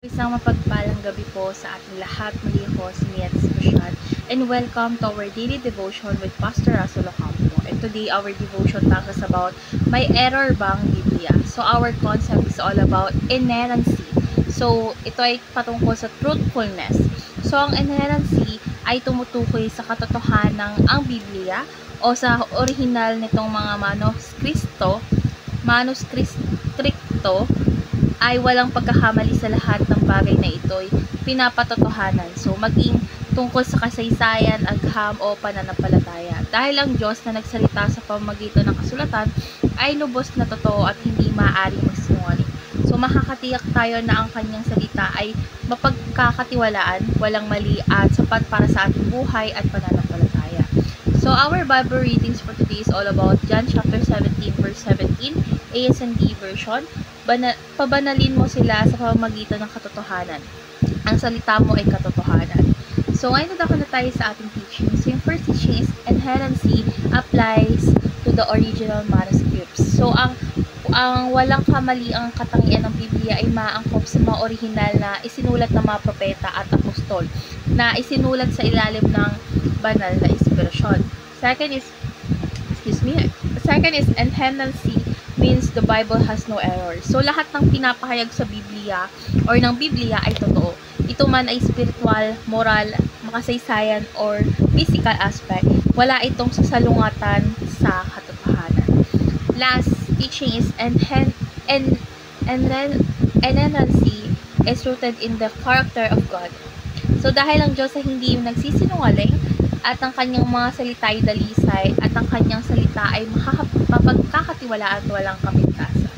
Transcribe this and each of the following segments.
Isang mapagpalang gabi po sa ating lahat. Muli ako si Mietz Bashad and welcome to our daily devotion with Pastor Russell Ocampo. And today our devotion talks about may error bang Biblia? So our concept is all about inerrancy. So ito ay patungkol sa truthfulness. So ang inerrancy ay tumutukoy sa katotohanan ng ang Biblia o sa original nitong mga manuskripto ay walang pagkakamali sa lahat ng bagay na ito'y pinapatotohanan. So, maging tungkol sa kasaysayan, agham o pananampalataya. Dahil ang Diyos na nagsalita sa pamamagitan ng kasulatan ay lubos na totoo at hindi maaaring magsinungaling. So, makakatiyak tayo na ang kanyang salita ay mapagkakatiwalaan, walang mali at sapat para sa ating buhay at pananampalataya. So, our Bible readings for today is all about John chapter 17 verse 17, ASND version. Pabanalin mo sila sa pamamagitan ng katotohanan. Ang salita mo ay katotohanan. So, ngayon na tayo sa ating teaching. So, yung first teaching is inerrancy applies to the original manuscripts. So, ang walang kamali ang katangian ng Biblia ay maangkop sa mga original na isinulat ng mga propeta at apostol na isinulat sa ilalim ng banal na inspirasyon. Second is inerrancy means the Bible has no error. So, lahat ng pinapahayag sa Biblia or ng Biblia ay totoo. Ito man ay spiritual, moral, makasaysayan, or physical aspect. Wala itong sasalungatan sa katotohanan. Last teaching is inerrancy is rooted in the character of God. So, dahil ang Diyos ay hindi yung nagsisinungaling, at ang kanyang mga salita ay dalisay, at ang kanyang salita ay mapagkakatiwalaan at walang kapintasan.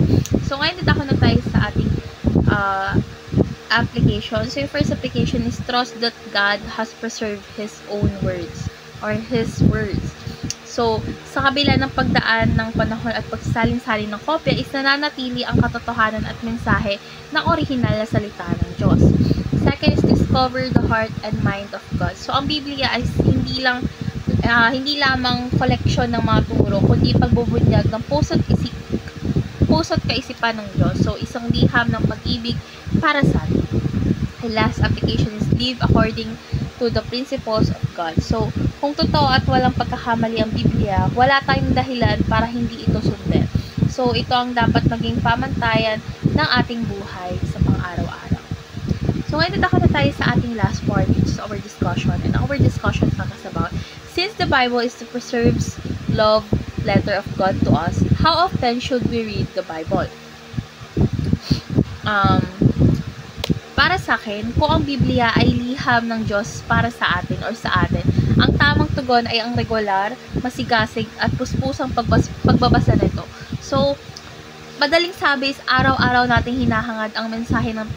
So, ngayon na tayo sa ating application. So, yung first application is trust that God has preserved His own words or His words. So, sa kabila ng pagdaan ng panahon at pagsasalin-salin ng kopya, is nananatili ang katotohanan at mensahe ng orihinal na salita ng Diyos. Second is discover the heart and mind of God. So, ang Biblia ay hindi lamang collection ng mga turo, kundi pagbubunyag ng puso't kaisipan ng Diyos. So, isang liham ng pag-ibig para sa atin. The last application is live according to the principles of God. So, kung totoo at walang pagkakamali ang Biblia, wala tayong dahilan para hindi ito sundin. So, ito ang dapat maging pamantayan ng ating buhay sa pang-araw-araw. So, ngayon na tayo sa ating last part, which is our discussion. And our discussion talks about, since the Bible is the preserved love letter of God to us, how often should we read the Bible? Para sa akin, kung ang Biblia ay liham ng Diyos para sa atin or sa atin, ang tamang tugon ay ang regular, masigasig at puspusang pagbabasa nito. So, madaling sabi is araw-araw nating hinahangad ang mensahe ng,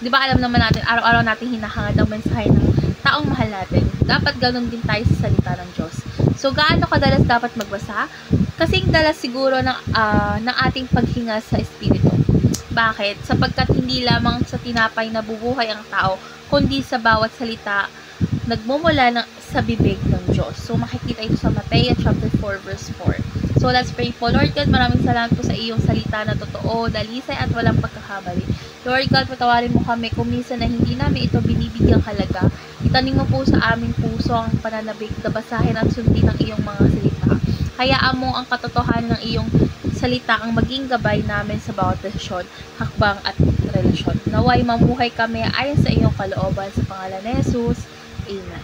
di ba alam naman natin, araw-araw nating hinahangad ang mensahe ng taong mahal natin. Dapat ganun din tayo sa salita ng Diyos. So, gaano kadalas dapat magbasa? Kasing dalas siguro ng ating paghinga sa Espiritu. Bakit? Sapagkat hindi lamang sa tinapay na bubuhay ang tao, kundi sa bawat salita nagmumula sa bibig ng Diyos. So, makikita ito sa Mateo chapter 4 verse 4. So, let's pray po. Lord God, maraming salamat po sa iyong salita na totoo, dalisay at walang pagkakamali. Lord God, patawarin mo kami kung minsan na hindi namin ito binibigyang halaga. Itanim mo po sa aming puso ang pananabik na basahin at sundin ang iyong mga salita. Hayaan mo ang katotohanan ng iyong salita ang maging gabay namin sa bawat desisyon, hakbang at relasyon. Naway mamuhay kami ayon sa iyong kalooban sa pangalan ni Jesus. Amen.